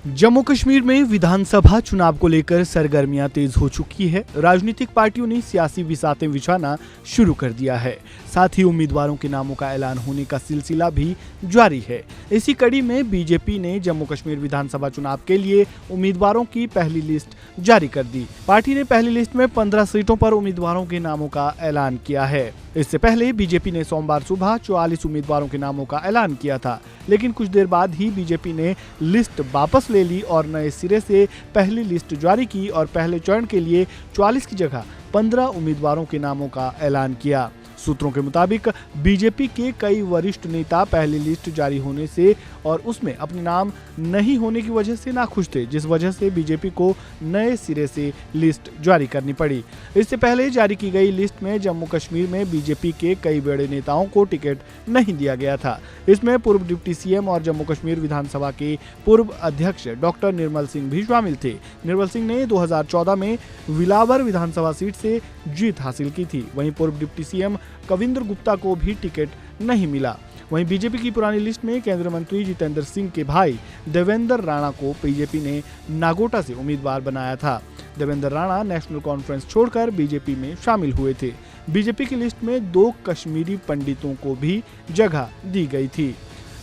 जम्मू कश्मीर में विधानसभा चुनाव को लेकर सरगर्मियां तेज हो चुकी है। राजनीतिक पार्टियों ने सियासी बिसातें बिछाना शुरू कर दिया है। साथ ही उम्मीदवारों के नामों का ऐलान होने का सिलसिला भी जारी है। इसी कड़ी में बीजेपी ने जम्मू कश्मीर विधानसभा चुनाव के लिए उम्मीदवारों की पहली लिस्ट जारी कर दी। पार्टी ने पहली लिस्ट में 15 सीटों पर उम्मीदवारों के नामों का ऐलान किया है। इससे पहले बीजेपी ने सोमवार सुबह 44 उम्मीदवारों के नामों का ऐलान किया था, लेकिन कुछ देर बाद ही बीजेपी ने लिस्ट वापस ले ली और नए सिरे से पहली लिस्ट जारी की और पहले चरण के लिए 44 की जगह 15 उम्मीदवारों के नामों का ऐलान किया। सूत्रों के मुताबिक बीजेपी के कई वरिष्ठ नेता पहली लिस्ट जारी होने से और उसमें अपने नाम नहीं होने की वजह से नाखुश थे, जिस वजह से बीजेपी को नए सिरे से लिस्ट जारी करनी पड़ी। इससे पहले जारी की गई लिस्ट में जम्मू कश्मीर में बीजेपी के कई बड़े नेताओं को टिकट नहीं दिया गया था। इसमें पूर्व डिप्टी सीएम और जम्मू कश्मीर विधानसभा के पूर्व अध्यक्ष डॉक्टर निर्मल सिंह भी शामिल थे। निर्मल सिंह ने 2014 में विलावर विधानसभा सीट से जीत हासिल की थी। वहीं पूर्व डिप्टी सीएम कविंद्र गुप्ता को भी टिकट नहीं मिला। वहीं बीजेपी की पुरानी लिस्ट में केंद्रीय मंत्री जितेंद्र सिंह के भाई देवेंद्र राणा को बीजेपी ने नागोटा से उम्मीदवार बनाया था। देवेंद्र राणा नेशनल कॉन्फ्रेंस छोड़कर बीजेपी में शामिल हुए थे। बीजेपी की लिस्ट में 2 कश्मीरी पंडितों को भी जगह दी गई थी।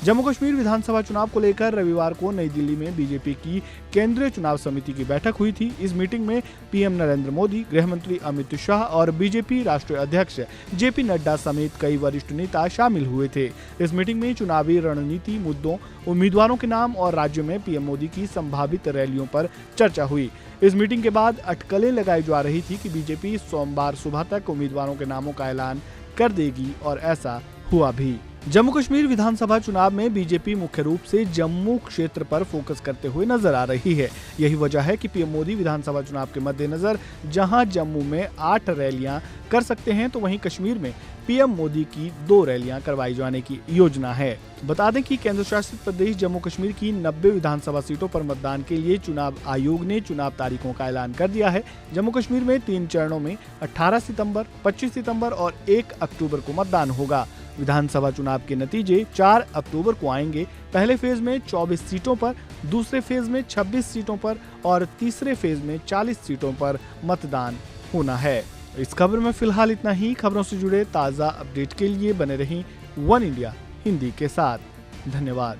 जम्मू कश्मीर विधानसभा चुनाव को लेकर रविवार को नई दिल्ली में बीजेपी की केंद्रीय चुनाव समिति की बैठक हुई थी। इस मीटिंग में पीएम नरेंद्र मोदी, गृह मंत्री अमित शाह और बीजेपी राष्ट्रीय अध्यक्ष जेपी नड्डा समेत कई वरिष्ठ नेता शामिल हुए थे। इस मीटिंग में चुनावी रणनीति मुद्दों, उम्मीदवारों के नाम और राज्य में पीएम मोदी की संभावित रैलियों पर चर्चा हुई। इस मीटिंग के बाद अटकलें लगाई जा रही थी कि बीजेपी सोमवार सुबह तक उम्मीदवारों के नामों का ऐलान कर देगी और ऐसा हुआ भी। जम्मू कश्मीर विधानसभा चुनाव में बीजेपी मुख्य रूप से जम्मू क्षेत्र पर फोकस करते हुए नजर आ रही है। यही वजह है कि पीएम मोदी विधानसभा चुनाव के मद्देनजर जहां जम्मू में 8 रैलियां कर सकते हैं, तो वहीं कश्मीर में पीएम मोदी की 2 रैलियां करवाई जाने की योजना है। बता दें कि केंद्र शासित प्रदेश जम्मू कश्मीर की 90 विधानसभा सीटों पर मतदान के लिए चुनाव आयोग ने चुनाव तारीखों का ऐलान कर दिया है। जम्मू कश्मीर में 3 चरणों में 18 सितंबर, 25 सितंबर और 1 अक्टूबर को मतदान होगा। विधानसभा चुनाव के नतीजे 4 अक्टूबर को आएंगे। पहले फेज में 24 सीटों पर, दूसरे फेज में 26 सीटों पर और तीसरे फेज में 40 सीटों पर मतदान होना है। इस खबर में फिलहाल इतना ही। खबरों से जुड़े ताज़ा अपडेट के लिए बने रहें वन इंडिया हिंदी के साथ। धन्यवाद।